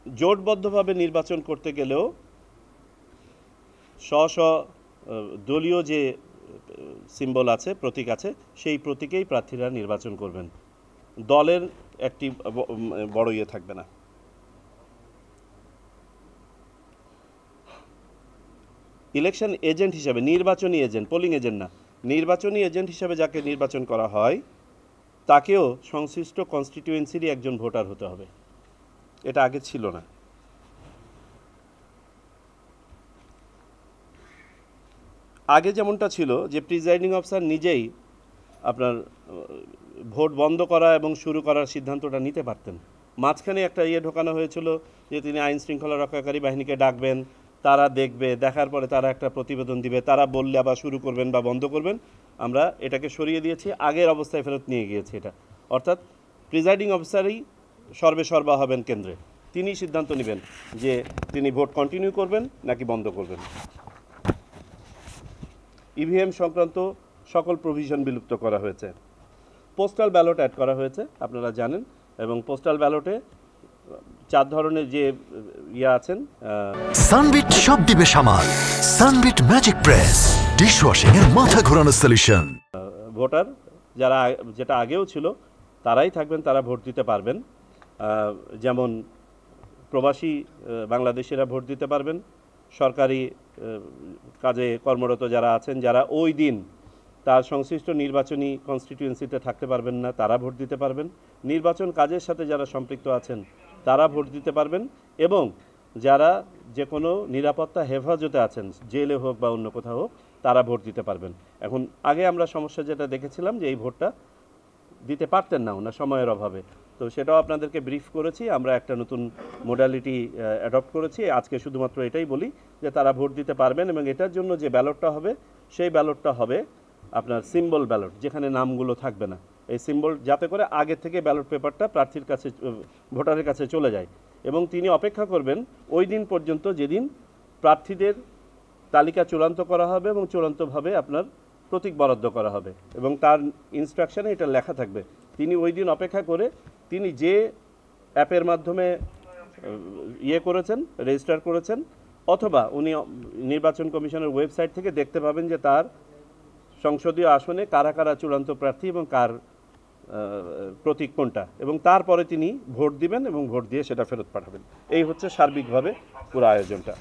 জোটবদ্ধভাবে নির্বাচন করতে গেলেও স্ব দলীয় যে সিম্বল আছে, প্রতীক আছে, সেই প্রতীকেই প্রার্থীরা নির্বাচন করবেন। দলের একটি বড় ইয়ে থাকবে না। ইলেকশন এজেন্ট হিসাবে, নির্বাচনী এজেন্ট, পোলিং এজেন্ট না, নির্বাচনী এজেন্ট হিসাবে যাকে নির্বাচন করা হয় তাকেও সংশ্লিষ্ট কনস্টিটিউয়েন্সিরই একজন ভোটার হতে হবে। এটা আগে ছিল না। আগে যেমনটা ছিল যে প্রিজাইডিং অফিসার নিজেই আপনার ভোট বন্ধ করা এবং শুরু করার সিদ্ধান্তটা নিতে পারতেন। মাঝখানে একটা ঢোকানো হয়েছিল যে তিনি আইন শৃঙ্খলা রক্ষাকারী বাহিনীকে ডাকবেন, তারা দেখবে, দেখার পরে তারা একটা প্রতিবেদন দিবে, তারা বললে আবার শুরু করবেন বা বন্ধ করবেন। আমরা এটাকে সরিয়ে দিয়েছি, আগের অবস্থায় ফেরত নিয়ে গিয়েছি এটা। অর্থাৎ প্রিজাইডিং অফিসারই সর্বেসর্বা হবেন কেন্দ্রে, তিনি সিদ্ধান্ত নেবেন যে তিনি ভোট কন্টিনিউ করবেন নাকি বন্ধ করবেন। ইভিএম সংক্রান্ত সকল প্রভিশন বিলুপ্ত করা হয়েছে। পোস্টাল ব্যালট অ্যাড করা হয়েছে, আপনারা জানেন, এবং পোস্টাল ব্যালটে 4 ধরনের যে আছেন। সানবিট সব দিবে সামাল। সানবিট ম্যাজিক প্রেস ডিশওয়াশিং এর মাথা ঘোরানো সলিউশন। ভোটার যারা, যেটা আগেও ছিল, তারাই থাকবেন, তারা ভোট দিতে পারবেন। যেমন প্রবাসী বাংলাদেশিরা ভোট দিতে পারবেন, সরকারি কাজে কর্মরত যারা আছেন, যারা ওই দিন তার সংশ্লিষ্ট নির্বাচনী কনস্টিটিউয়েন্সিতে থাকতে পারবেন না, তারা ভোট দিতে পারবেন। নির্বাচন কাজের সাথে যারা সম্পৃক্ত আছেন তারা ভোট দিতে পারবেন, এবং যারা যে কোনো নিরাপত্তা হেফাজতে আছেন, জেলে হোক বা অন্য কোথাও হোক, তারা ভোট দিতে পারবেন। এখন আগে আমরা সমস্যা যেটা দেখেছিলাম যে এই ভোটটা দিতে পারতেন না ওনার সময়ের অভাবে, তো সেটাও আপনাদেরকে ব্রিফ করেছি। আমরা একটা নতুন মোডালিটি অ্যাডপ্ট করেছি। আজকে শুধুমাত্র এটাই বলি যে তারা ভোট দিতে পারবেন, এবং এটার জন্য যে ব্যালটটা হবে সেই ব্যালটটা হবে আপনার সিম্বল ব্যালট, যেখানে নামগুলো থাকবে না। এই সিম্বল, যাতে করে আগে থেকে ব্যালট পেপারটা প্রার্থীর কাছে, ভোটারের কাছে চলে যায়, এবং তিনি অপেক্ষা করবেন ওই দিন পর্যন্ত যেদিন প্রার্থীদের তালিকা চূড়ান্ত করা হবে এবং চূড়ান্তভাবে আপনার প্রতীক বরাদ্দ করা হবে, এবং তার ইনস্ট্রাকশনে এটা লেখা থাকবে। তিনি ওই দিন অপেক্ষা করে তিনি যে অ্যাপের মাধ্যমে করেছেন, রেজিস্টার করেছেন, অথবা উনি নির্বাচন কমিশনের ওয়েবসাইট থেকে দেখতে পাবেন যে তার সংসদীয় আসনে কারা কারা চূড়ান্ত প্রার্থী এবং কার প্রতীক কোনটা, এবং তারপরে তিনি ভোট দিবেন এবং ভোট দিয়ে সেটা ফেরত পাঠাবেন। এই হচ্ছে সার্বিকভাবে পুরো আয়োজনটা।